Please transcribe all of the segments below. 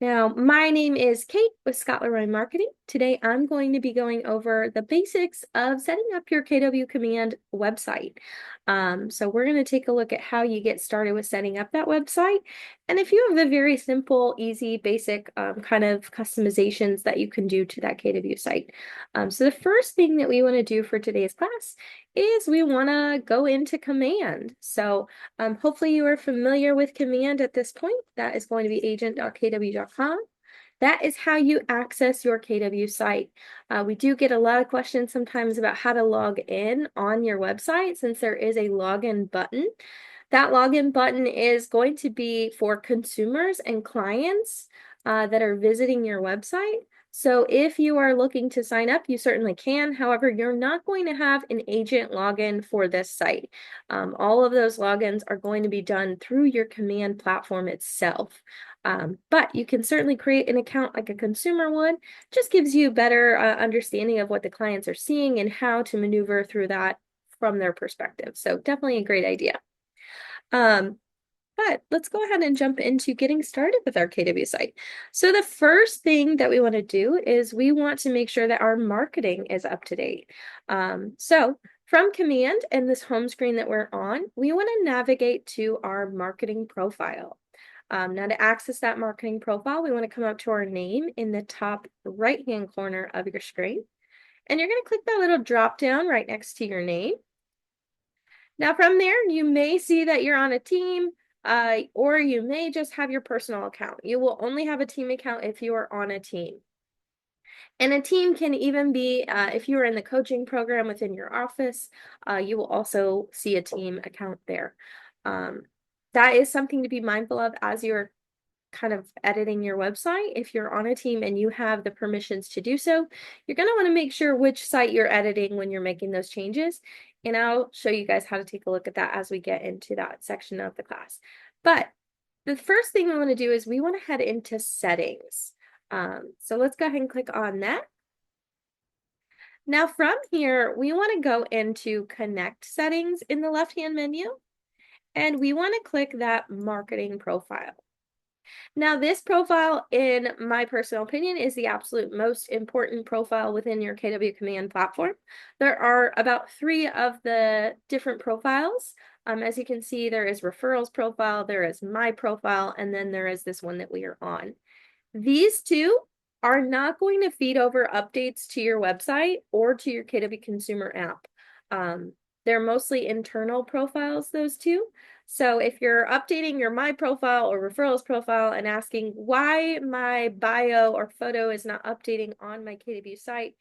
Now, my name is Kate with Scott Leroy Marketing. Today, I'm going to be going over the basics of setting up your KW Command website. So we're going to take a look at how you get started with setting up that website and a few of the very simple, easy, basic kind of customizations that you can do to that KW site. So the first thing that we want to do for today's class is we want to go into Command. So hopefully you are familiar with Command at this point. That is going to be agent.kw.com. That is how you access your KW site. We do get a lot of questions sometimes about how to log in on your website since there is a login button. That login button is going to be for consumers and clients that are visiting your website. So if you are looking to sign up, you certainly can. However, you're not going to have an agent login for this site. All of those logins are going to be done through your Command platform itself. But you can certainly create an account like a consumer would. Just gives you better understanding of what the clients are seeing and how to maneuver through that from their perspective. So definitely a great idea. Um, but let's go ahead and jump into getting started with our KW site. So the first thing that we want to do is we want to make sure that our marketing is up to date. So from Command and this home screen that we're on, we want to navigate to our marketing profile. Now to access that marketing profile, we want to come up to our name in the top right-hand corner of your screen. And you're going to click that little drop down right next to your name. Now from there, you may see that you're on a team, or you may just have your personal account. You will only have a team account if you are on a team. And a team can even be, if you are in the coaching program within your office, you will also see a team account there. That is something to be mindful of as you're kind of editing your website. If you're on a team and you have the permissions to do so, you're going to want to make sure which site you're editing when you're making those changes. And I'll show you guys how to take a look at that as we get into that section of the class. But the first thing we want to do is we want to head into settings. So let's go ahead and click on that. Now from here, we want to go into connect settings in the left-hand menu, and we want to click that marketing profile. Now, this profile, in my personal opinion, is the absolute most important profile within your KW Command platform. There are about 3 of the different profiles. As you can see, there is referrals profile, there is my profile, and then there is this one that we are on. These 2 are not going to feed over updates to your website or to your KW Consumer app. They're mostly internal profiles, those 2. So if you're updating your My Profile or Referrals profile and asking why my bio or photo is not updating on my KW site,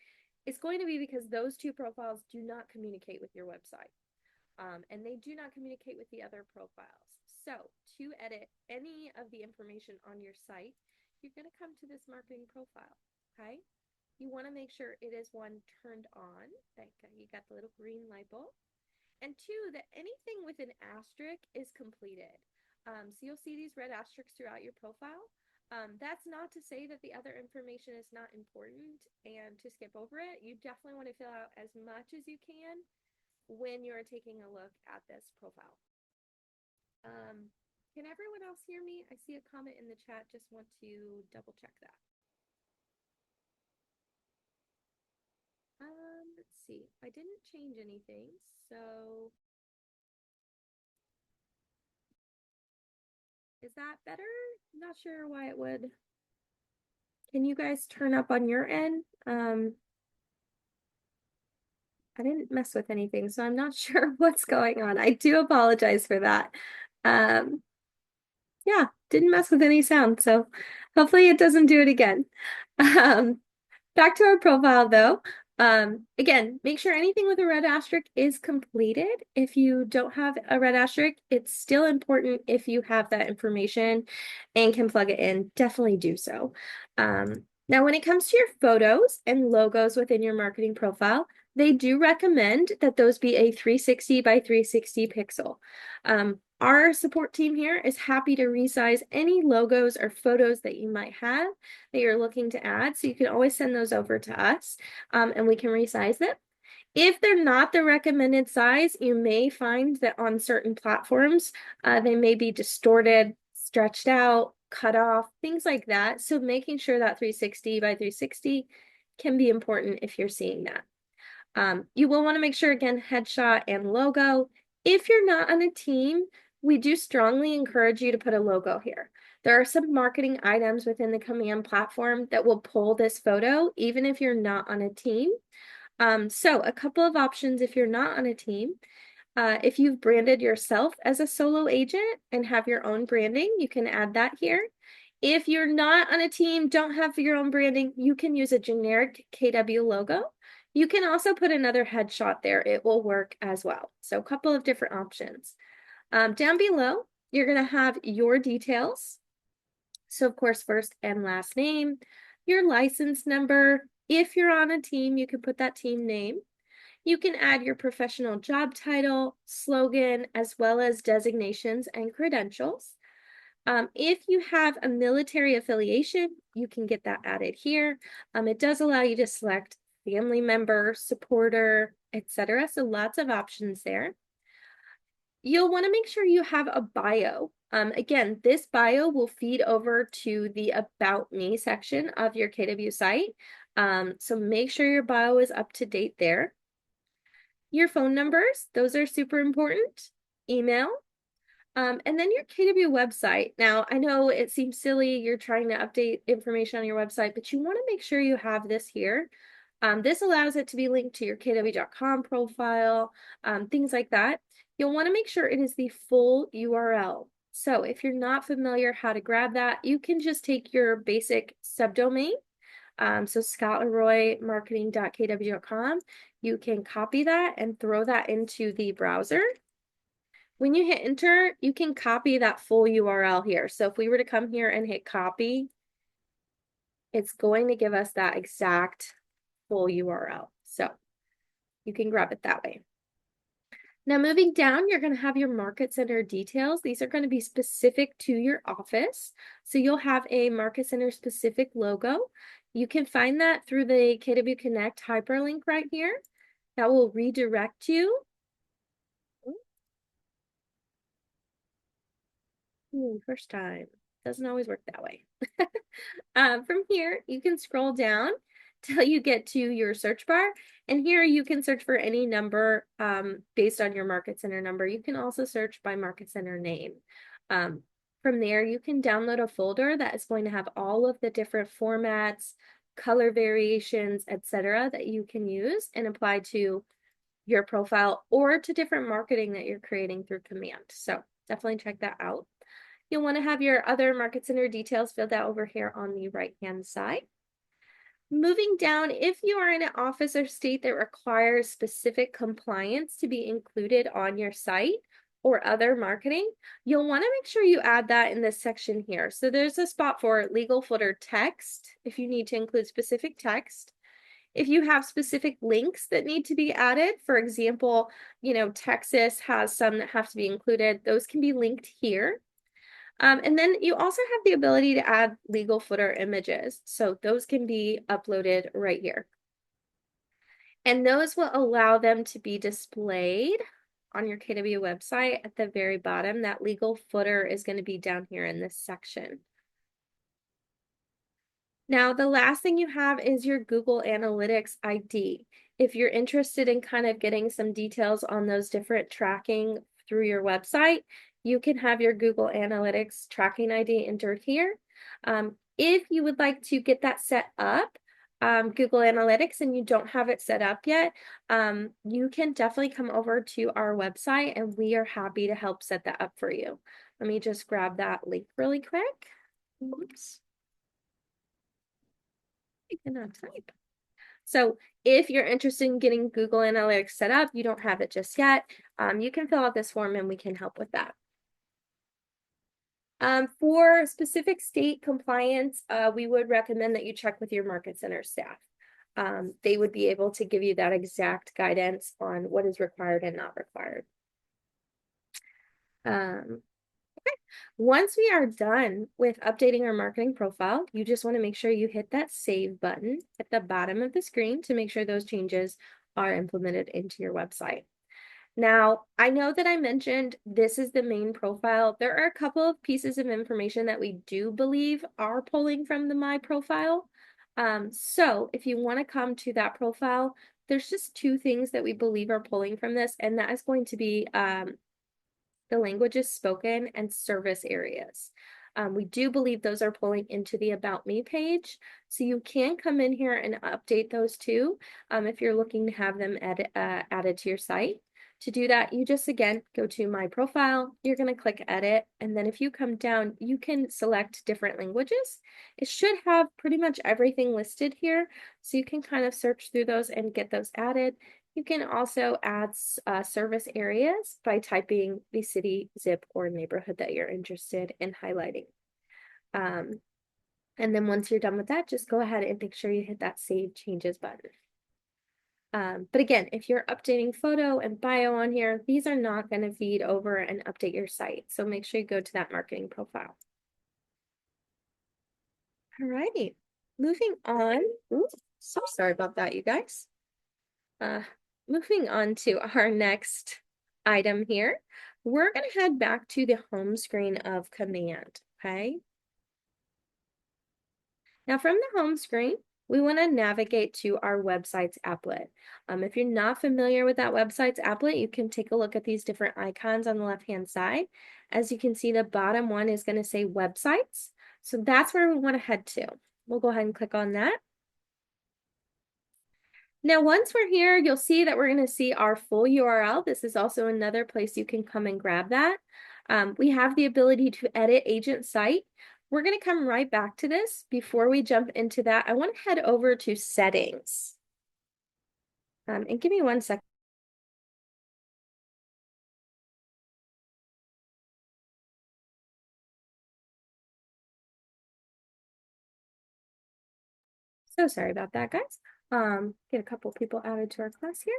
it's going to be because those 2 profiles do not communicate with your website. And they do not communicate with the other profiles. So to edit any of the information on your site, you're going to come to this marketing profile, okay? You want to make sure it is one turned on. You got the little green light bulb. And 2, that anything with an asterisk is completed. So you'll see these red asterisks throughout your profile. That's not to say that the other information is not important and to skip over it. You definitely want to fill out as much as you can when you're taking a look at this profile. Can everyone else hear me? I see a comment in the chat. Just want to double check that. Let's see. I didn't change anything, so is that better? Not sure why it would. Can you guys turn up on your end? I didn't mess with anything, so I'm not sure what's going on. I do apologize for that. Yeah, didn't mess with any sound, so hopefully it doesn't do it again. Back to our profile though. Again, make sure anything with a red asterisk is completed. If you don't have a red asterisk, it's still important if you have that information and can plug it in, definitely do so. Now, when it comes to your photos and logos within your marketing profile, they do recommend that those be a 360 by 360 pixel. Our support team here is happy to resize any logos or photos that you might have that you're looking to add. So you can always send those over to us and we can resize them. If they're not the recommended size, you may find that on certain platforms, they may be distorted, stretched out, cutoff, things like that. So making sure that 360 by 360 can be important if you're seeing that. You will want to make sure, again, headshot and logo. If you're not on a team, we do strongly encourage you to put a logo here. There are some marketing items within the command platform that will pull this photo, even if you're not on a team. So a couple of options if you're not on a team. If you've branded yourself as a solo agent and have your own branding, you can add that here. If you're not on a team, don't have your own branding, you can use a generic KW logo. You can also put another headshot there. It will work as well. So a couple of different options. Down below, you're going to have your details. So of course, first and last name, your license number. If you're on a team, you can put that team name. You can add your professional job title, slogan, as well as designations and credentials. If you have a military affiliation, you can get that added here. It does allow you to select family member, supporter, etc. So lots of options there. You'll want to make sure you have a bio. Again, this bio will feed over to the About Me section of your KW site. So make sure your bio is up to date there. Your phone numbers, those are super important. Email. And then your KW website. Now, I know it seems silly, you're trying to update information on your website, but you want to make sure you have this here. This allows it to be linked to your kw.com profile, things like that. You'll want to make sure it is the full URL. So if you're not familiar how to grab that, you can just take your basic subdomain. So scottleroymarketing.kw.com. You can copy that and throw that into the browser. When you hit enter, you can copy that full URL here. So if we were to come here and hit copy, it's going to give us that exact full URL. So you can grab it that way. Now moving down, you're going to have your market center details. These are going to be specific to your office. So you'll have a market center specific logo. You can find that through the KW Connect hyperlink right here. That will redirect you. First time. Doesn't always work that way. From here, you can scroll down till you get to your search bar. And here you can search for any number based on your market center number. You can also search by market center name. From there, you can download a folder that is going to have all of the different formats, color variations, etc. that you can use and apply to your profile or to different marketing that you're creating through command. So definitely check that out. You'll want to have your other market center details filled out over here on the right-hand side. Moving down, if you are in an office or state that requires specific compliance to be included on your site or other marketing, you'll want to make sure you add that in this section here. So there's a spot for legal footer text if you need to include specific text. If you have specific links that need to be added, for example, Texas has some that have to be included, those can be linked here. And then you also have the ability to add legal footer images. So those can be uploaded right here. And those will allow them to be displayed on your KW website at the very bottom. That legal footer is going to be down here in this section. Now, the last thing you have is your Google Analytics ID. If you're interested in kind of getting some details on those different tracking through your website, you can have your Google Analytics tracking ID entered here. If you would like to get that set up, Google Analytics, and you don't have it set up yet, you can definitely come over to our website and we are happy to help set that up for you. Let me just grab that link really quick. Oops. I cannot type. So if you're interested in getting Google Analytics set up, you don't have it just yet, you can fill out this form and we can help with that. For specific state compliance, we would recommend that you check with your market center staff. They would be able to give you that exact guidance on what is required and not required. Okay. Once we are done with updating our marketing profile, you just want to make sure you hit that save button at the bottom of the screen to make sure those changes are implemented into your website. Now, I know that I mentioned this is the main profile. There are a couple of pieces of information that we do believe are pulling from the My Profile. So if you want to come to that profile, there's just two things that we believe are pulling from this, and that is going to be the languages spoken and service areas. We do believe those are pulling into the About Me page. So you can come in here and update those too if you're looking to have them added to your site. To do that, you just again go to My Profile, you're going to click Edit, and then if you come down, you can select different languages. It should have pretty much everything listed here, so you can kind of search through those and get those added. You can also add service areas by typing the city, zip, or neighborhood that you're interested in highlighting. And then once you're done with that, just go ahead and make sure you hit that Save Changes button. But again, if you're updating photo and bio on here, these are not going to feed over and update your site. So make sure you go to that marketing profile. All righty, moving on. Ooh, so sorry about that, you guys. Moving on to our next item here, we're going to head back to the home screen of Command, okay? Now from the home screen, we want to navigate to our website's applet. If you're not familiar with that website's applet, you can take a look at these different icons on the left-hand side. As you can see, the bottom one is going to say websites. So that's where we want to head to. We'll go ahead and click on that. Now, once we're here, you'll see that we're going to see our full URL. This is also another place you can come and grab that. We have the ability to edit agent site. We're going to come right back to this. Before we jump into that, I want to head over to settings. And give me 1 second. So sorry about that, guys. Get a couple people added to our class here.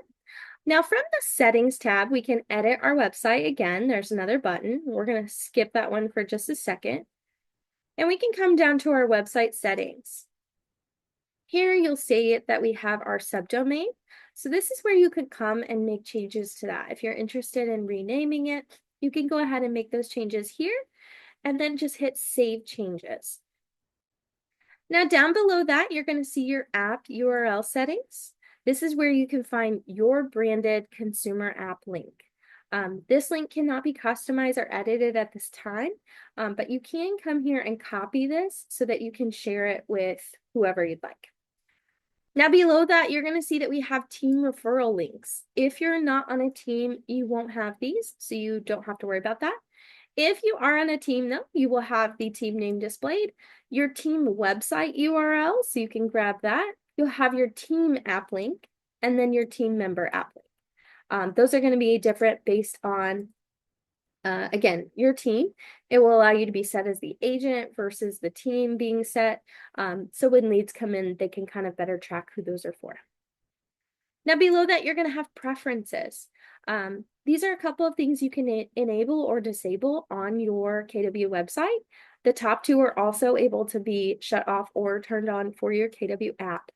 Now from the settings tab, we can edit our website again. There's another button. We're going to skip that one for just a second. And we can come down to our website settings. Here you'll see that we have our subdomain. So this is where you could come and make changes to that. If you're interested in renaming it, you can go ahead and make those changes here and then just hit Save Changes. Now down below that, you're going to see your app URL settings. This is where you can find your branded consumer app link. This link cannot be customized or edited at this time, but you can come here and copy this so that you can share it with whoever you'd like. Now below that, you're going to see that we have team referral links. If you're not on a team, you won't have these, so you don't have to worry about that. If you are on a team though, you will have the team name displayed, your team website URL, so you can grab that. You'll have your team app link, and then your team member app link. Those are going to be different based on, again, your team. It will allow you to be set as the agent versus the team being set. So when leads come in, they can kind of better track who those are for. Now below that, you're going to have preferences. These are a couple of things you can enable or disable on your KW website. The top two are also able to be shut off or turned on for your KW app.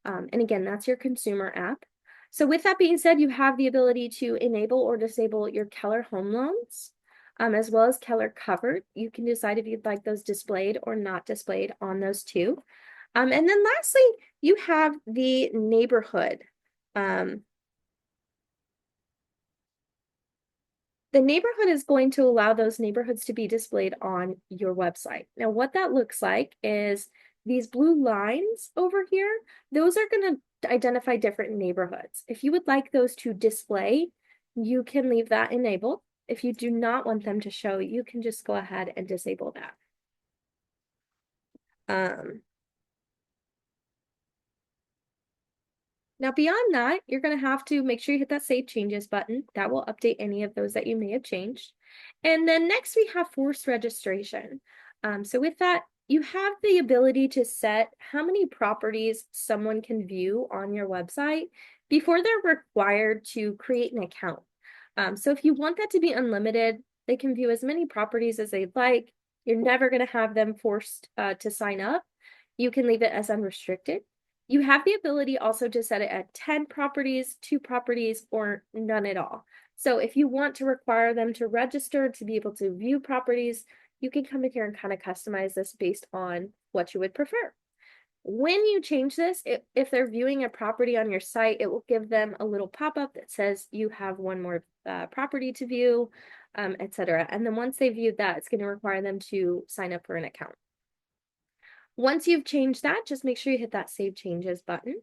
And again, that's your consumer app. So with that being said, you have the ability to enable or disable your Keller home loans, as well as Keller covered. You can decide if you'd like those displayed or not displayed on those two. And then lastly, you have the neighborhood. The neighborhood is going to allow those neighborhoods to be displayed on your website. Now, what that looks like is these blue lines over here, those are going to identify different neighborhoods. If you would like those to display, you can leave that enabled. If you do not want them to show, you can just go ahead and disable that. Now beyond that, you're going to have to make sure you hit that Save Changes button. That will update any of those that you may have changed. And then next we have forced registration. So with that, you have the ability to set how many properties someone can view on your website before they're required to create an account. So if you want that to be unlimited, they can view as many properties as they'd like. You're never going to have them forced to sign up. You can leave it as unrestricted. You have the ability also to set it at 10 properties, 2 properties, or none at all. So if you want to require them to register to be able to view properties, you can come in here and kind of customize this based on what you would prefer. When you change this, if they're viewing a property on your site, it will give them a little pop-up that says you have one more property to view, etc. And then once they viewed that, it's going to require them to sign up for an account. Once you've changed that, just make sure you hit that Save Changes button.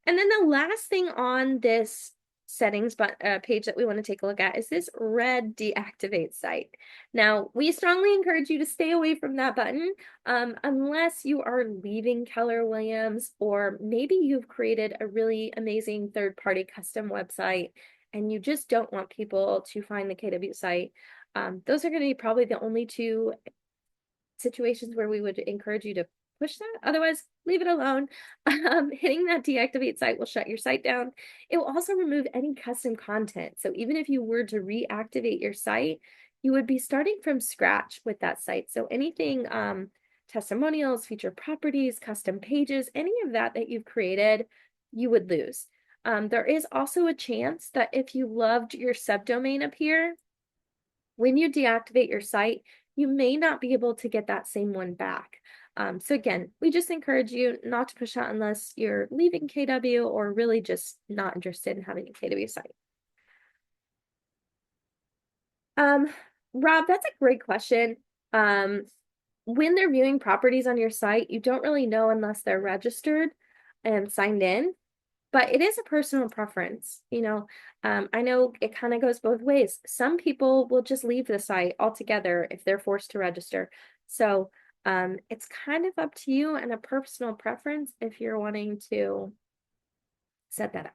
And then the last thing on this settings page that we want to take a look at is this red deactivate site. Now, we strongly encourage you to stay away from that button unless you are leaving Keller Williams, or maybe you've created a really amazing third-party custom website and you just don't want people to find the KW site. Those are going to be probably the only two situations where we would encourage you to push that. Otherwise, leave it alone. Hitting that deactivate site will shut your site down. It will also remove any custom content. So even if you were to reactivate your site, you would be starting from scratch with that site. So anything, testimonials, featured properties, custom pages, any of that that you've created, you would lose. There is also a chance that if you loved your subdomain up here, when you deactivate your site, you may not be able to get that same one back. So again, we just encourage you not to push that unless you're leaving KW or really just not interested in having a KW site. Rob, that's a great question. When they're viewing properties on your site, you don't really know unless they're registered and signed in. But it is a personal preference, I know it kind of goes both ways. Some people will just leave the site altogether if they're forced to register. So it's kind of up to you and a personal preference if you're wanting to set that up.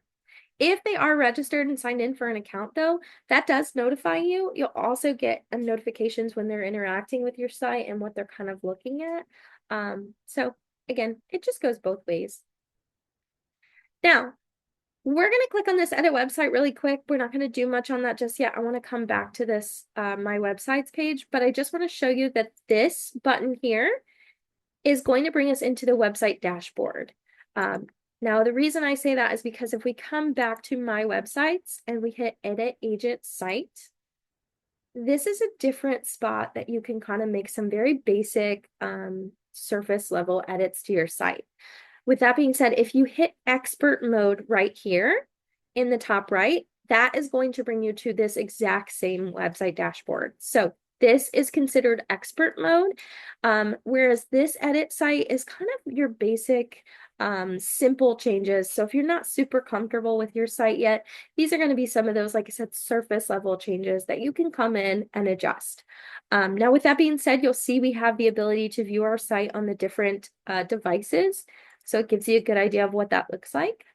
If they are registered and signed in for an account, though, that does notify you. You'll also get notifications when they're interacting with your site and what they're kind of looking at. So again, it just goes both ways. Now, we're going to click on this edit website really quick. We're not going to do much on that just yet. I want to come back to this my websites page, but I just want to show you that this button here is going to bring us into the website dashboard. Now, the reason I say that is because if we come back to my websites and we hit edit agent site, this is a different spot that you can kind of make some very basic surface level edits to your site. With that being said, if you hit expert mode right here in the top right, that is going to bring you to this exact same website dashboard. So this is considered expert mode, whereas this edit site is kind of your basic simple changes. So if you're not super comfortable with your site yet, these are going to be some of those, like I said, surface level changes that you can come in and adjust. Now, with that being said, you'll see we have the ability to view our site on the different devices. So it gives you a good idea of what that looks like.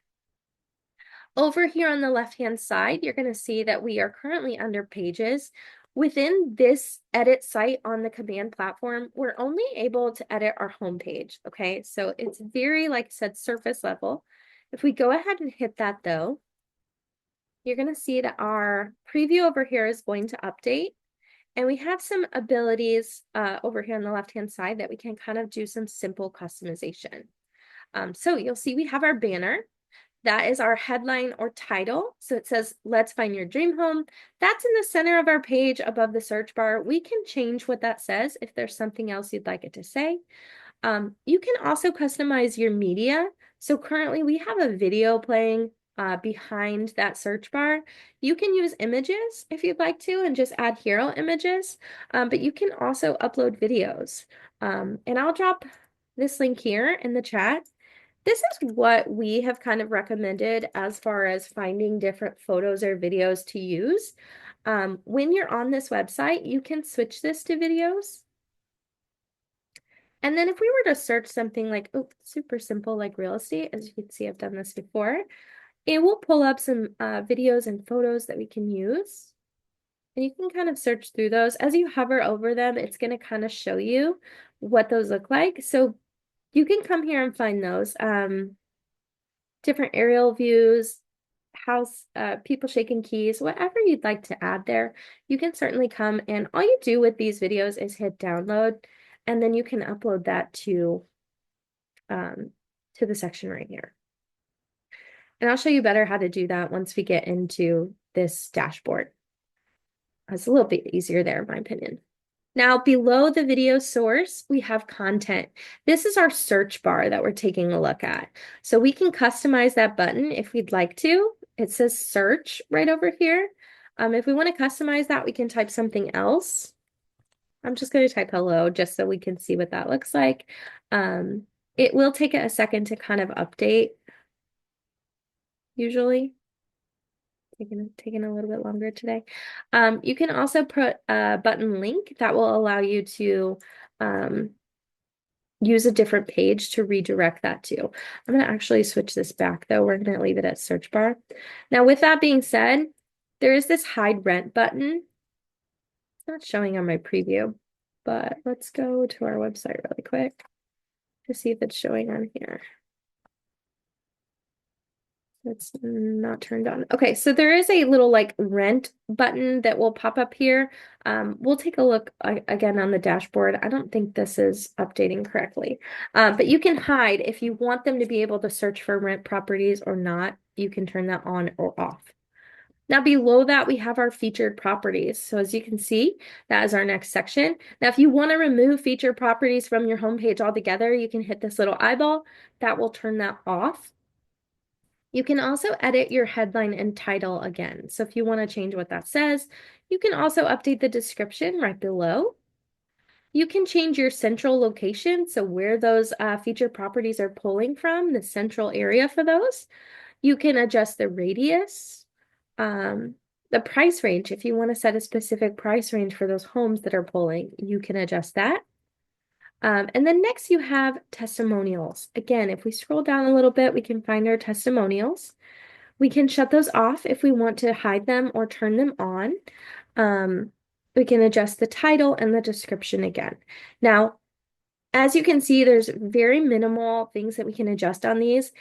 Over here on the left-hand side, you're going to see that we are currently under pages. Within this edit site on the command platform, we're only able to edit our home page, okay? So it's very, like I said, surface level. If we go ahead and hit that though, you're going to see that our preview over here is going to update. And we have some abilities over here on the left-hand side that we can kind of do some simple customization. So you'll see we have our banner. That is our headline or title. So it says, let's find your dream home. That's in the center of our page above the search bar. We can change what that says if there's something else you'd like it to say. You can also customize your media. So currently we have a video playing behind that search bar. You can use images if you'd like to and just add hero images, but you can also upload videos. And I'll drop this link here in the chat. This is what we have kind of recommended as far as finding different photos or videos to use. When you're on this website, you can switch this to videos. And then if we were to search something like, oh, super simple, like real estate, as you can see, I've done this before, it will pull up some videos and photos that we can use. And you can kind of search through those. As you hover over them, it's going to kind of show you what those look like. So you can come here and find those. Different aerial views, house, people shaking keys, whatever you'd like to add there. You can certainly come, and all you do with these videos is hit download, and then you can upload that to the section right here. And I'll show you better how to do that once we get into this dashboard. It's a little bit easier there, in my opinion. Now, below the video source, we have content. This is our search bar that we're taking a look at. So we can customize that button if we'd like to. It says search right over here. If we want to customize that, we can type something else. I'm just going to type hello just so we can see what that looks like. It will take it a second to kind of update, usually. Taking a little bit longer today. You can also put a button link that will allow you to use a different page to redirect that to. I'm going to actually switch this back though. We're going to leave it at search bar. Now, with that being said, there is this hide rent button. It's not showing on my preview, but let's go to our website really quick to see if it's showing on here. It's not turned on. Okay, so there is a little like rent button that will pop up here. We'll take a look again on the dashboard. I don't think this is updating correctly, but you can hide if you want them to be able to search for rent properties or not. You can turn that on or off. Now below that, we have our featured properties. So as you can see, that is our next section. Now, if you want to remove featured properties from your homepage altogether, you can hit this little eyeball. That will turn that off. You can also edit your headline and title again. So if you want to change what that says, you can also update the description right below. You can change your central location, so where those featured properties are pulling from, the central area for those. You can adjust the radius, the price range. If you want to set a specific price range for those homes that are pulling, you can adjust that. And then next you have testimonials. Again, if we scroll down a little bit, we can find our testimonials. We can shut those off if we want to hide them or turn them on. We can adjust the title and the description again. Now, as you can see, there's very minimal things that we can adjust on these.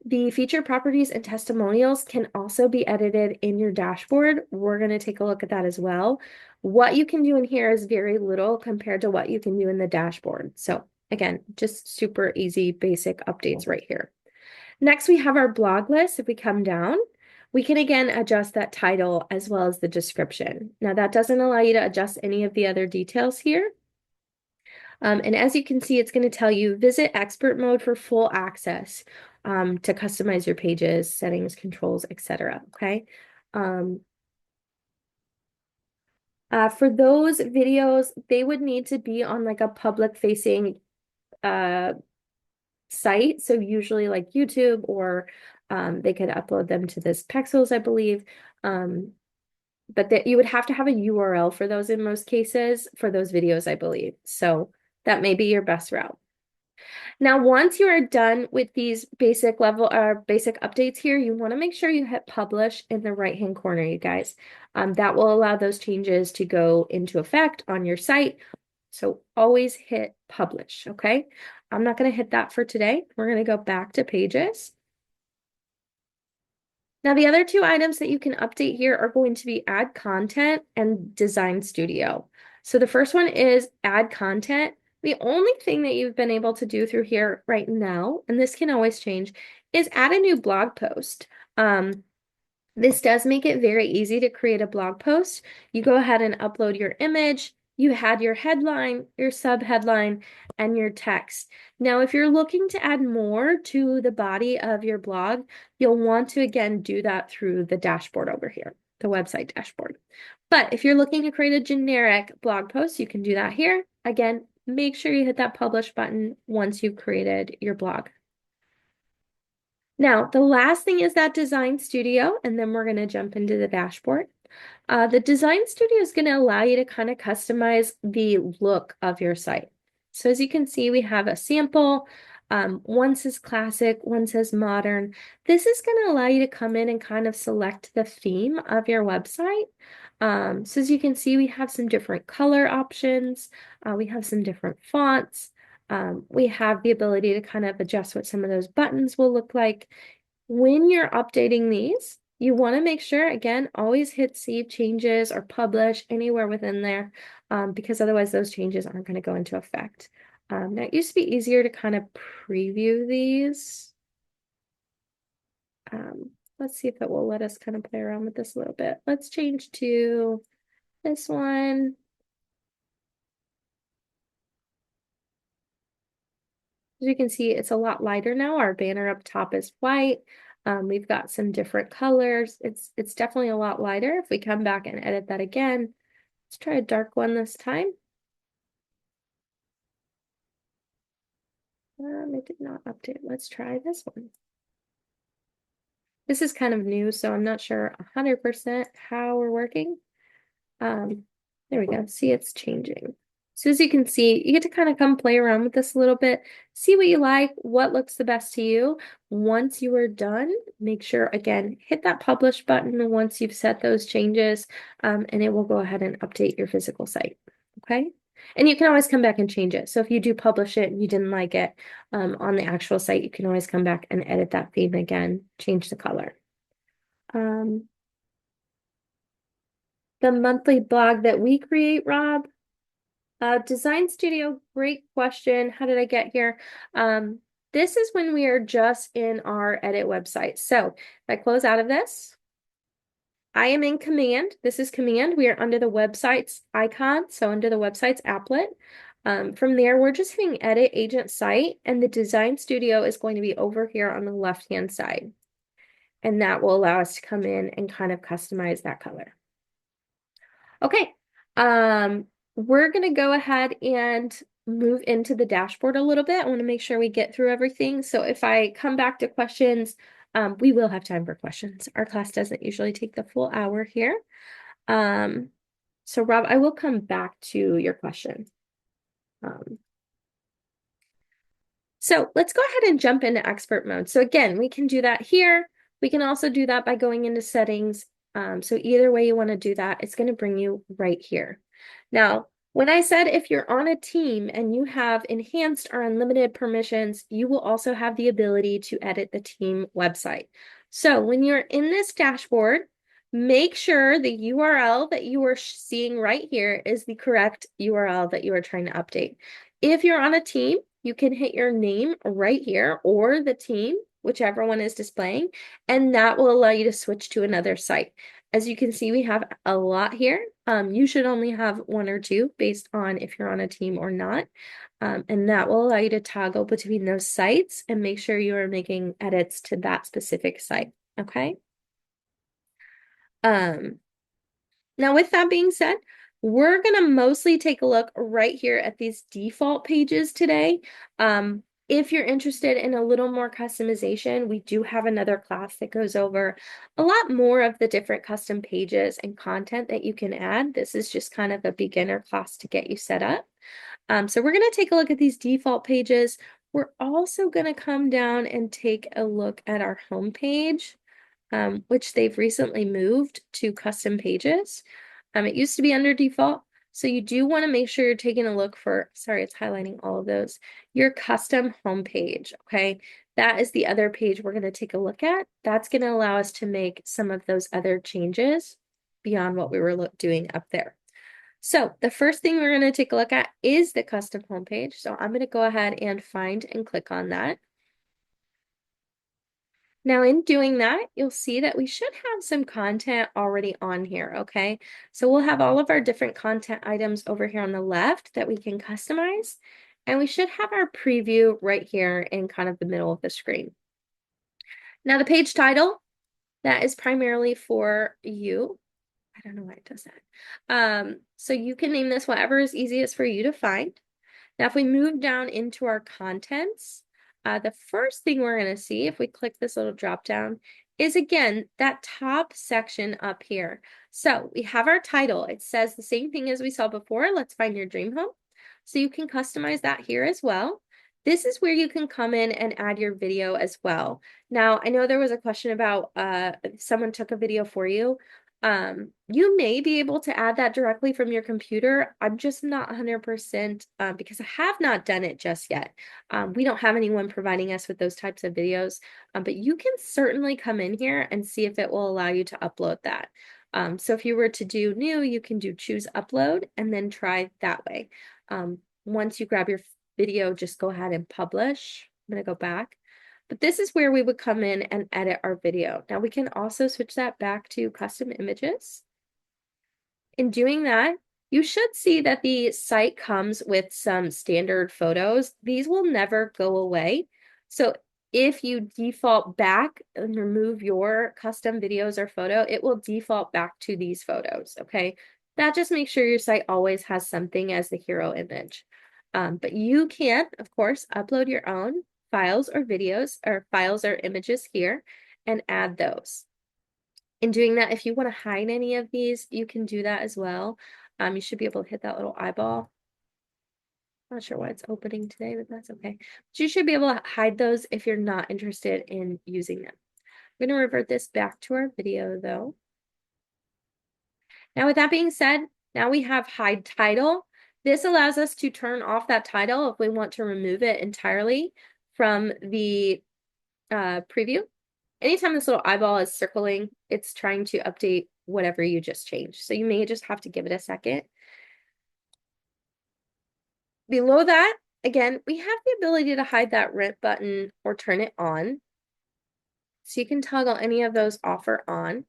The featured properties and testimonials can also be edited in your dashboard. We're going to take a look at that as well. What you can do in here is very little compared to what you can do in the dashboard. So again, just super easy, basic updates right here. Next, we have our blog list. If we come down, we can again adjust that title as well as the description. Now that doesn't allow you to adjust any of the other details here. And as you can see, it's going to tell you visit expert mode for full access to customize your pages, settings, controls, etc. Okay. For those videos, they would need to be on like a public facing site. So usually like YouTube, or they could upload them to this Pexels, I believe. But that you would have to have a URL for those in most cases for those videos, I believe. So that may be your best route. Now, once you are done with these basic updates here, you want to make sure you hit publish in the right-hand corner, you guys. That will allow those changes to go into effect on your site. So always hit publish, okay? I'm not going to hit that for today. We're going to go back to pages. Now, the other two items that you can update here are going to be add content and design studio. So the first one is add content. The only thing that you've been able to do through here right now, and this can always change, is add a new blog post. This does make it very easy to create a blog post. You go ahead and upload your image. You had your headline, your subheadline, and your text. Now, if you're looking to add more to the body of your blog, you'll want to, again, do that through the dashboard over here, the website dashboard. But if you're looking to create a generic blog post, you can do that here. Again, make sure you hit that publish button once you've created your blog. Now, the last thing is that design studio, and then we're going to jump into the dashboard. The design studio is going to allow you to kind of customize the look of your site. So as you can see, we have a sample. One says classic, one says modern. This is going to allow you to come in and kind of select the theme of your website. So as you can see, we have some different color options. We have some different fonts. We have the ability to kind of adjust what some of those buttons will look like. When you're updating these, you want to make sure, again, always hit save changes or publish anywhere within there, because otherwise those changes aren't going to go into effect. Now, it used to be easier to kind of preview these. Let's see if it will let us kind of play around with this a little bit. Let's change to this one. As you can see, it's a lot lighter now. Our banner up top is white. We've got some different colors. It's definitely a lot lighter. If we come back and edit that again, let's try a dark one this time. It did not update. Let's try this one. This is kind of new, so I'm not sure 100% how we're working. There we go. See, it's changing. So as you can see, you get to kind of come play around with this a little bit, see what you like, what looks the best to you. Once you are done, make sure, again, hit that publish button once you've set those changes, and it will go ahead and update your physical site, okay? And you can always come back and change it. So if you do publish it and you didn't like it on the actual site, you can always come back and edit that theme again, change the color. The monthly blog that we create, Rob, Design Studio, great question. How did I get here? This is when we are just in our edit website. So if I close out of this, I am in command. This is command. We are under the websites icon. So under the websites applet. From there, we're just hitting edit agent site, and the Design Studio is going to be over here on the left-hand side. And that will allow us to come in and kind of customize that color. Okay. We're going to go ahead and move into the dashboard a little bit. I want to make sure we get through everything. So if I come back to questions, we will have time for questions. Our class doesn't usually take the full hour here. So Rob, I will come back to your question. So let's go ahead and jump into expert mode. So again, we can do that here. We can also do that by going into settings. So either way you want to do that, it's going to bring you right here. Now, when I said if you're on a team and you have enhanced or unlimited permissions, you will also have the ability to edit the team website. So when you're in this dashboard, make sure the URL that you are seeing right here is the correct URL that you are trying to update. If you're on a team, you can hit your name right here or the team, whichever one is displaying, and that will allow you to switch to another site. As you can see, we have a lot here. You should only have one or two based on if you're on a team or not. And that will allow you to toggle between those sites and make sure you are making edits to that specific site, okay? Now with that being said, we're going to mostly take a look right here at these default pages today. If you're interested in a little more customization, we do have another class that goes over a lot more of the different custom pages and content that you can add. This is just kind of a beginner class to get you set up. So we're going to take a look at these default pages. We're also going to come down and take a look at our home page, which they've recently moved to custom pages. It used to be under default. So you do want to make sure you're taking a look for, sorry, it's highlighting all of those, your custom homepage, okay? That is the other page we're going to take a look at. That's going to allow us to make some of those other changes beyond what we were doing up there. So the first thing we're going to take a look at is the custom homepage. So I'm going to go ahead and find and click on that. Now in doing that, you'll see that we should have some content already on here, okay? So we'll have all of our different content items over here on the left that we can customize, and we should have our preview right here in kind of the middle of the screen. Now the page title, that is primarily for you. I don't know why it does that. So you can name this whatever is easiest for you to find. Now if we move down into our contents, the first thing we're going to see if we click this little drop down is again that top section up here. So we have our title. It says the same thing as we saw before. Let's find your dream home. So you can customize that here as well. This is where you can come in and add your video as well. Now, I know there was a question about someone took a video for you. You may be able to add that directly from your computer. I'm just not 100% because I have not done it just yet. We don't have anyone providing us with those types of videos, but you can certainly come in here and see if it will allow you to upload that. So if you were to do new, you can do choose upload and then try that way. Once you grab your video, just go ahead and publish. I'm going to go back. But this is where we would come in and edit our video. Now we can also switch that back to custom images. In doing that, you should see that the site comes with some standard photos. These will never go away. So if you default back and remove your custom videos or photo, it will default back to these photos, okay? That just makes sure your site always has something as the hero image. But you can, of course, upload your own files or videos or files or images here and add those. In doing that, if you want to hide any of these, you can do that as well. You should be able to hit that little eyeball. Not sure why it's opening today, but that's okay. But you should be able to hide those if you're not interested in using them. I'm going to revert this back to our video though. Now with that being said, now we have hide title. This allows us to turn off that title if we want to remove it entirely from the preview. Anytime this little eyeball is circling, it's trying to update whatever you just changed. So you may just have to give it a second. Below that, again, we have the ability to hide that rent button or turn it on. So you can toggle any of those off or on.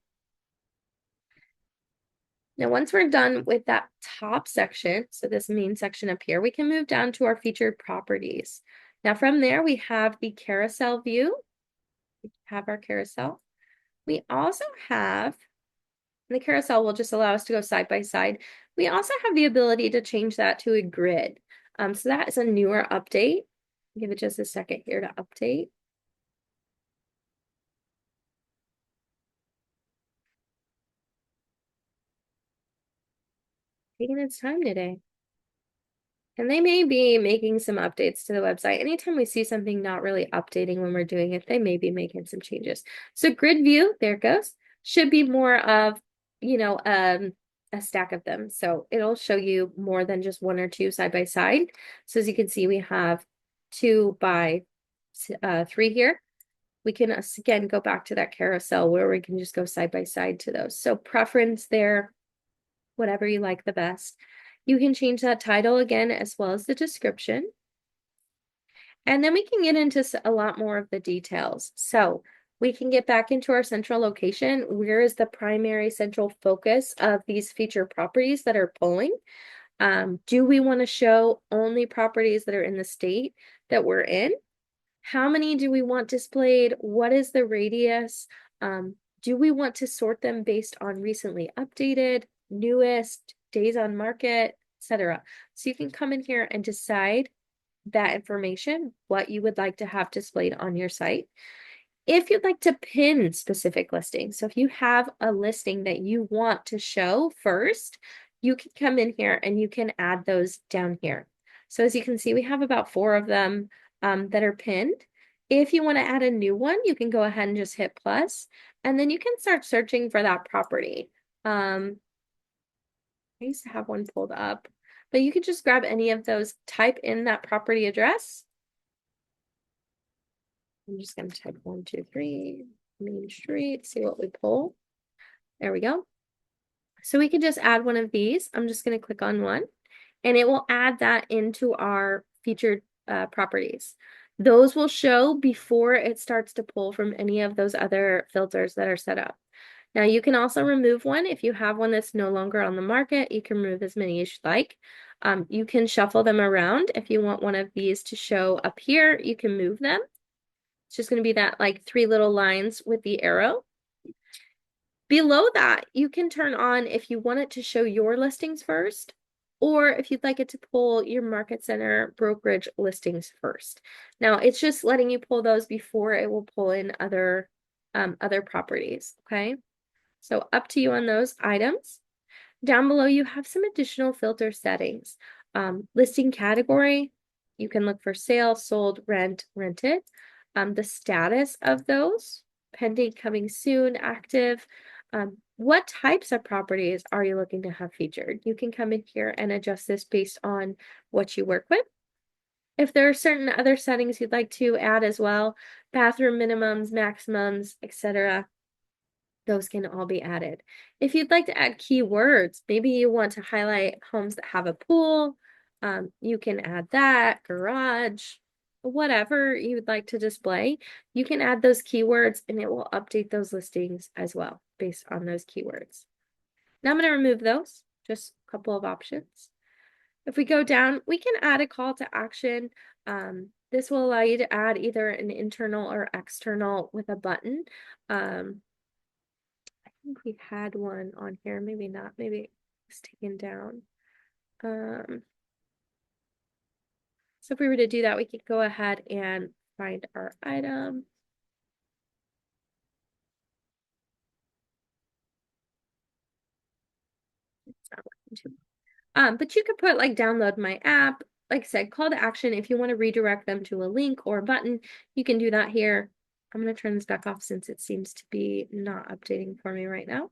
Now, once we're done with that top section, so this main section up here, we can move down to our featured properties. Now from there, we have the carousel view. We have our carousel. We also have, the carousel will just allow us to go side by side. We also have the ability to change that to a grid. So that is a newer update. Give it just a second here to update. Taking its time today. And they may be making some updates to the website. Anytime we see something not really updating when we're doing it, they may be making some changes. So grid view, there it goes, should be more of, you know, a stack of them. So it'll show you more than just one or two side by side. So as you can see, we have 2 by 3 here. We can again go back to that carousel where we can just go side by side to those. So preference there, whatever you like the best. You can change that title again, as well as the description. And then we can get into a lot more of the details. So we can get back into our central location. Where is the primary central focus of these feature properties that are pulling? Do we want to show only properties that are in the state that we're in? How many do we want displayed? What is the radius? Do we want to sort them based on recently updated, newest, days on market, etc.? So you can come in here and decide that information, what you would like to have displayed on your site. If you'd like to pin specific listings, so if you have a listing that you want to show first, you can come in here and you can add those down here. So as you can see, we have about 4 of them that are pinned. If you want to add a new one, you can go ahead and just hit plus, and then you can start searching for that property. I used to have one pulled up, but you could just grab any of those, type in that property address. I'm just going to type 123 Main Street, see what we pull. There we go. So we can just add one of these. I'm just going to click on one, and it will add that into our featured properties. Those will show before it starts to pull from any of those other filters that are set up. Now you can also remove one. If you have one that's no longer on the market, you can remove as many as you'd like. You can shuffle them around. If you want one of these to show up here, you can move them. It's just going to be that like 3 little lines with the arrow. Below that, you can turn on if you want it to show your listings first, or if you'd like it to pull your market center brokerage listings first. Now it's just letting you pull those before it will pull in other properties, okay? So up to you on those items. Down below, you have some additional filter settings. Listing category, you can look for sale, sold, rent, rented. The status of those, pending, coming soon, active. What types of properties are you looking to have featured? You can come in here and adjust this based on what you work with. If there are certain other settings you'd like to add as well, bathroom minimums, maximums, etc., those can all be added. If you'd like to add keywords, maybe you want to highlight homes that have a pool, you can add that, garage, whatever you would like to display, you can add those keywords and it will update those listings as well based on those keywords. Now I'm going to remove those, just a couple of options. If we go down, we can add a call to action. This will allow you to add either an internal or external with a button. I think we had one on here, maybe not, maybe it's taken down. So if we were to do that, we could go ahead and find our item. It's not working too but you could put like download my app. Like I said, call to action. If you want to redirect them to a link or a button, you can do that here. I'm going to turn this back off since it seems to be not updating for me right now.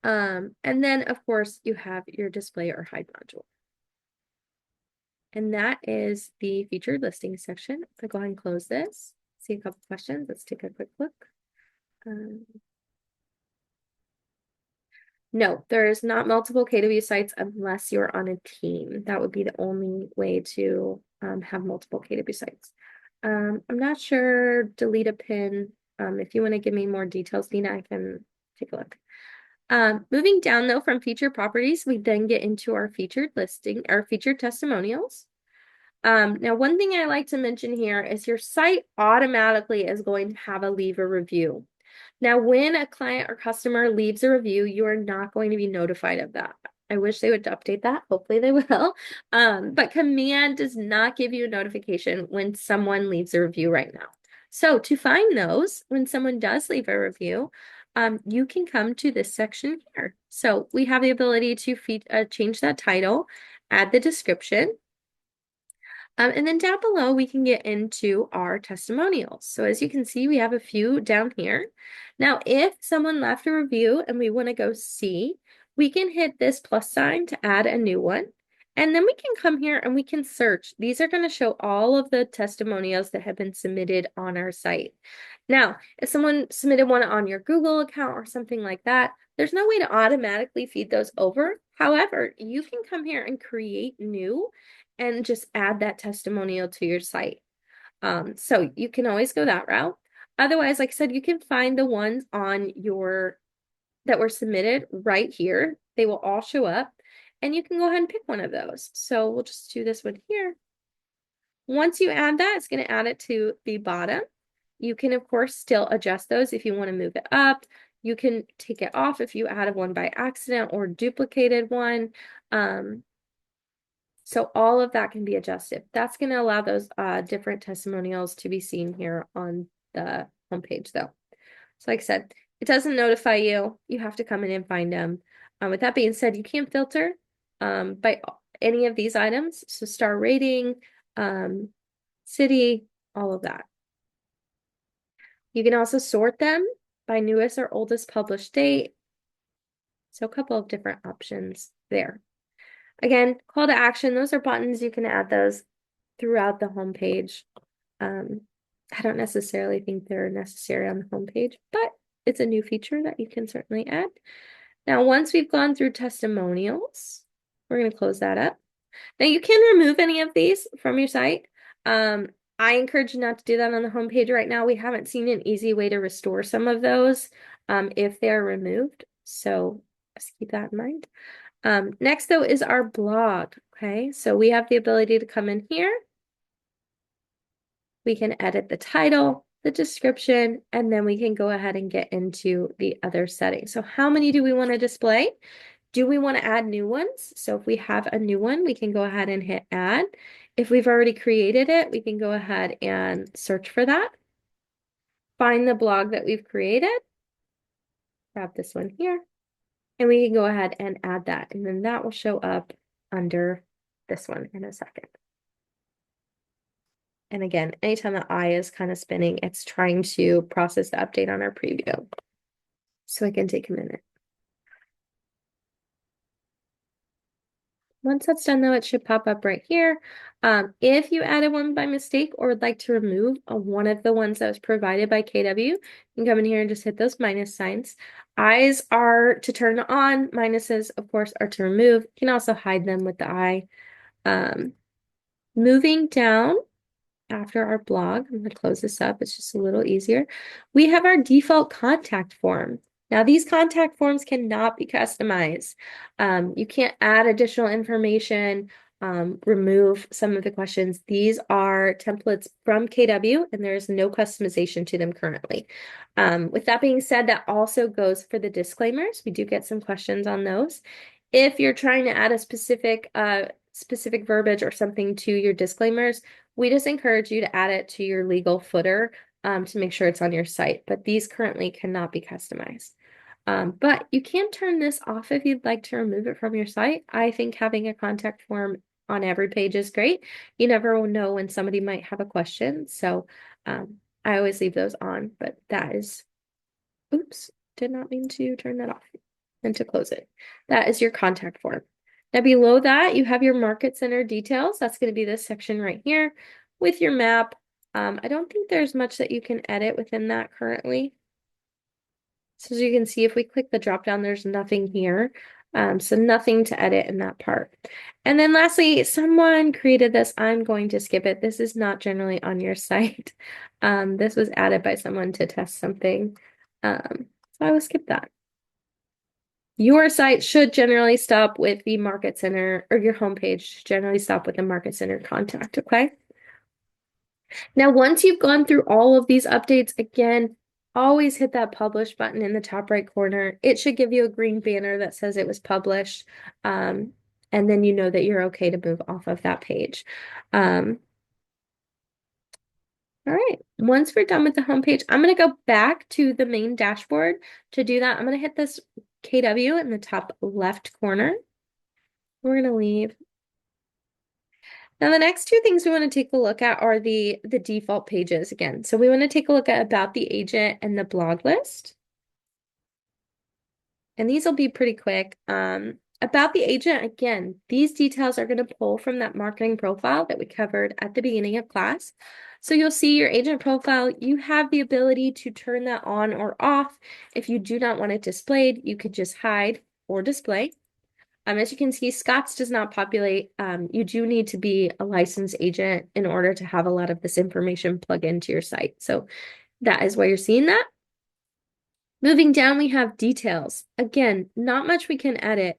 And then of course you have your display or hide module. And that is the featured listing section. So go ahead and close this. See a couple questions. Let's take a quick look. No, there's not multiple KW sites unless you're on a team. That would be the only way to have multiple KW sites. I'm not sure, delete a pin. If you want to give me more details, Dina, I can take a look. Moving down though from featured properties, we then get into our featured listing, our featured testimonials. Now, one thing I like to mention here is your site automatically is going to have a leave a review. Now, when a client or customer leaves a review, you are not going to be notified of that. I wish they would update that. Hopefully they will. But Command does not give you a notification when someone leaves a review right now. So to find those, when someone does leave a review, you can come to this section here. So we have the ability to change that title, add the description. And then down below, we can get into our testimonials. So as you can see, we have a few down here. Now, if someone left a review and we want to go see, we can hit this plus sign to add a new one. And then we can come here and we can search. These are going to show all of the testimonials that have been submitted on our site. Now, if someone submitted one on your Google account or something like that, there's no way to automatically feed those over. However, you can come here and create new and just add that testimonial to your site. So you can always go that route. Otherwise, like I said, you can find the ones on your that were submitted right here. They will all show up and you can go ahead and pick one of those. So we'll just do this one here. Once you add that, it's going to add it to the bottom. You can, of course, still adjust those if you want to move it up. You can take it off if you added one by accident or duplicated one. So all of that can be adjusted. That's going to allow those different testimonials to be seen here on the homepage though. So like I said, it doesn't notify you. You have to come in and find them. With that being said, you can filter by any of these items. So star rating, city, all of that. You can also sort them by newest or oldest published date. So a couple of different options there. Again, call to action, those are buttons. You can add those throughout the homepage. I don't necessarily think they're necessary on the homepage, but it's a new feature that you can certainly add. Now, once we've gone through testimonials, we're going to close that up. Now, you can remove any of these from your site. I encourage you not to do that on the homepage right now. We haven't seen an easy way to restore some of those if they're removed. So just keep that in mind. Next, though, is our blog. Okay, so we have the ability to come in here. We can edit the title, the description, and then we can go ahead and get into the other settings. So how many do we want to display? Do we want to add new ones? So if we have a new one, we can go ahead and hit add. If we've already created it, we can go ahead and search for that. Find the blog that we've created. Grab this one here. And we can go ahead and add that. And then that will show up under this one in a second. And again, anytime the eye is kind of spinning, it's trying to process the update on our preview. So it can take a minute. Once that's done though, it should pop up right here. If you added one by mistake or would like to remove one of the ones that was provided by KW, you can come in here and just hit those minus signs. Eyes are to turn on, minuses, of course, are to remove. You can also hide them with the eye. Moving down after our blog, I'm going to close this up. It's just a little easier. We have our default contact form. Now, these contact forms cannot be customized. You can't add additional information, remove some of the questions. These are templates from KW, and there's no customization to them currently. With that being said, that also goes for the disclaimers. We do get some questions on those. If you're trying to add a specific verbiage or something to your disclaimers, we just encourage you to add it to your legal footer to make sure it's on your site, but these currently cannot be customized. But you can turn this off if you'd like to remove it from your site. I think having a contact form on every page is great. You never know when somebody might have a question, so I always leave those on, but that is, oops, did not mean to turn that off and to close it. That is your contact form. Now below that, you have your market center details. That's going to be this section right here with your map. I don't think there's much that you can edit within that currently. So as you can see, if we click the drop down, there's nothing here. So nothing to edit in that part. And then lastly, someone created this. I'm going to skip it. This is not generally on your site. This was added by someone to test something. So I will skip that. Your site should generally stop with the Market Center, or your homepage should generally stop with the Market Center contact, okay? Now, once you've gone through all of these updates, again, always hit that publish button in the top right corner. It should give you a green banner that says it was published, and then you know that you're okay to move off of that page. All right, once we're done with the homepage, I'm going to go back to the main dashboard. To do that, I'm going to hit this KW in the top left corner. We're going to leave. Now, the next two things we want to take a look at are the default pages again. So we want to take a look at about the agent and the blog list. And these will be pretty quick. About the agent, again, these details are going to pull from that marketing profile that we covered at the beginning of class. So you'll see your agent profile. You have the ability to turn that on or off. If you do not want it displayed, you could just hide or display. As you can see, Scott's does not populate. You do need to be a licensed agent in order to have a lot of this information plug into your site. So that is why you're seeing that. Moving down, we have details. Again, not much we can edit.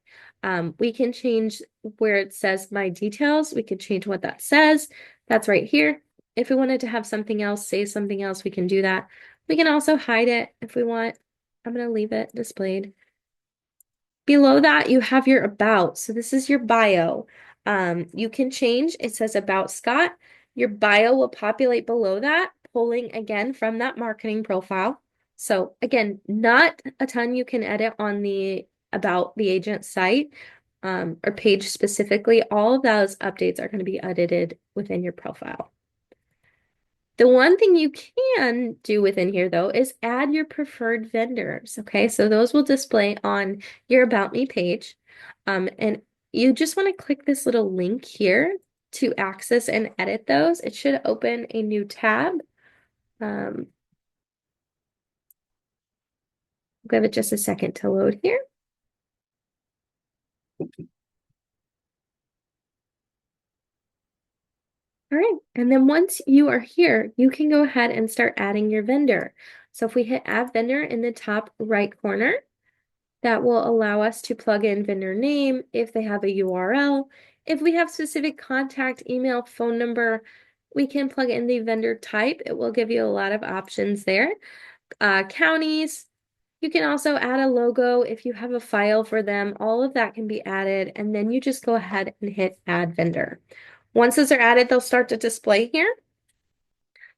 We can change where it says my details. We could change what that says. That's right here. If we wanted to have something else, say something else, we can do that. We can also hide it if we want. I'm going to leave it displayed. Below that, you have your about. So this is your bio. You can change. It says about Scott. Your bio will populate below that, pulling again from that marketing profile. So again, not a ton you can edit on the about the agent site or page specifically. All of those updates are going to be edited within your profile. The one thing you can do within here, though, is add your preferred vendors. Okay, so those will display on your About Me page. And you just want to click this little link here to access and edit those. It should open a new tab. Give it just a second to load here. All right, and then once you are here, you can go ahead and start adding your vendor. So if we hit add vendor in the top right corner, that will allow us to plug in vendor name, if they have a URL. If we have specific contact, email, phone number, we can plug in the vendor type. It will give you a lot of options there. Counties, you can also add a logo if you have a file for them. All of that can be added, and then you just go ahead and hit add vendor. Once those are added, they'll start to display here.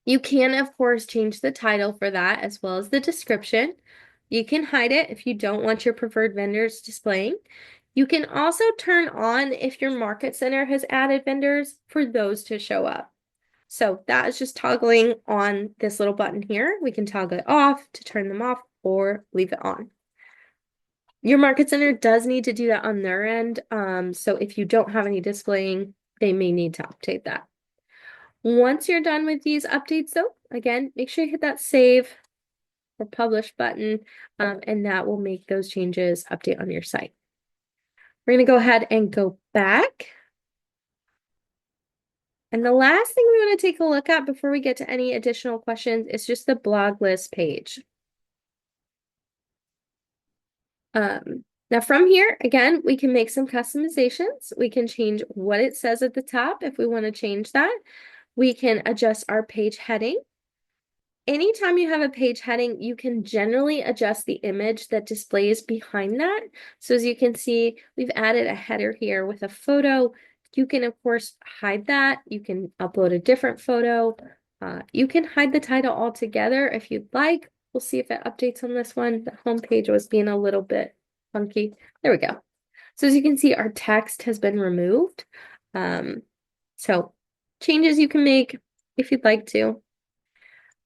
You can, of course, change the title for that as well as the description. You can hide it if you don't want your preferred vendors displaying. You can also turn on if your market center has added vendors for those to show up. So that is just toggling on this little button here. We can toggle it off to turn them off or leave it on. Your market center does need to do that on their end. So if you don't have any displaying, they may need to update that. Once you're done with these updates, though, again, make sure you hit that save or publish button, and that will make those changes update on your site. We're going to go ahead and go back. And the last thing we want to take a look at before we get to any additional questions is just the blog list page. Now from here, again, we can make some customizations. We can change what it says at the top if we want to change that. We can adjust our page heading. Anytime you have a page heading, you can generally adjust the image that displays behind that. So as you can see, we've added a header here with a photo. You can, of course, hide that. You can upload a different photo. You can hide the title altogether if you'd like. We'll see if it updates on this one. The home page was being a little bit funky. There we go. So as you can see, our text has been removed. So changes you can make if you'd like to.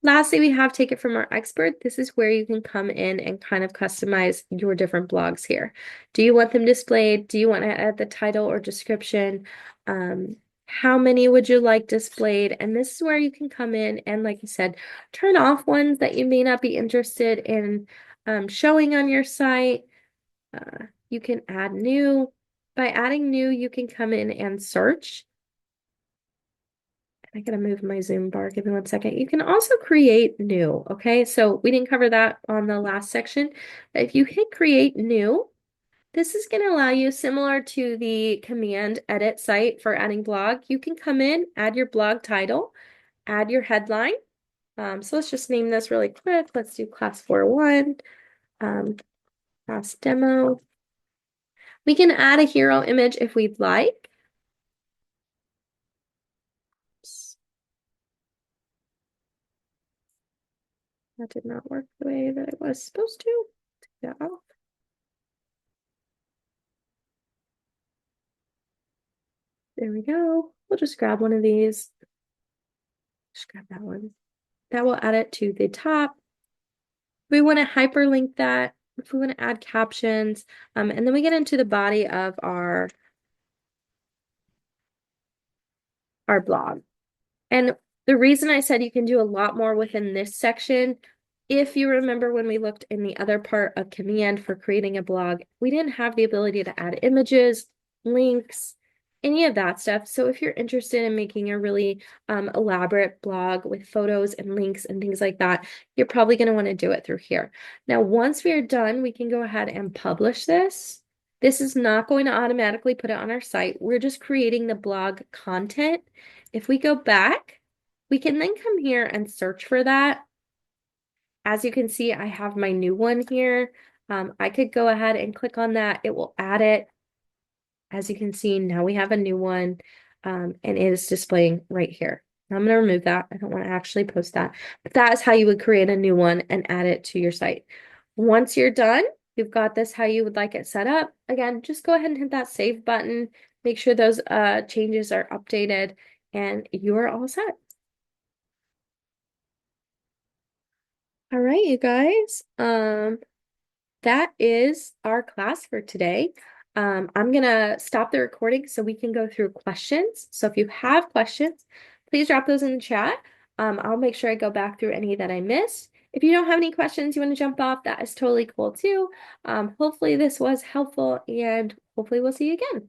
Lastly, we have Take It From Our Expert. This is where you can come in and kind of customize your different blogs here. Do you want them displayed? Do you want to add the title or description? How many would you like displayed? And this is where you can come in and, like I said, turn off ones that you may not be interested in showing on your site. You can add new. By adding new, you can come in and search. I gotta move my Zoom bar. Give me 1 second. You can also create new. Okay, so we didn't cover that on the last section. But if you hit create new, this is going to allow you, similar to the command edit site for adding blog, you can come in, add your blog title, add your headline. So let's just name this really quick. Let's do class 4-1, class demo. We can add a hero image if we'd like. That did not work the way that it was supposed to. Take that off. There we go. We'll just grab one of these. Just grab that one. That will add it to the top. We want to hyperlink that. If we want to add captions, and then we get into the body of our blog. And the reason I said you can do a lot more within this section, if you remember when we looked in the other part of command for creating a blog, we didn't have the ability to add images, links, any of that stuff. So if you're interested in making a really elaborate blog with photos and links and things like that, you're probably going to want to do it through here. Now, once we are done, we can go ahead and publish this. This is not going to automatically put it on our site. We're just creating the blog content. If we go back, we can then come here and search for that. As you can see, I have my new one here. I could go ahead and click on that. It will add it. As you can see, now we have a new one, and it is displaying right here. Now I'm going to remove that. I don't want to actually post that. But that is how you would create a new one and add it to your site. Once you're done, you've got this how you would like it set up. Again, just go ahead and hit that save button. Make sure those changes are updated, and you are all set. All right, you guys. That is our class for today. I'm gonna stop the recording so we can go through questions. So if you have questions, please drop those in the chat. I'll make sure I go back through any that I missed. If you don't have any questions, you want to jump off, that is totally cool too. Hopefully this was helpful, and hopefully we'll see you again.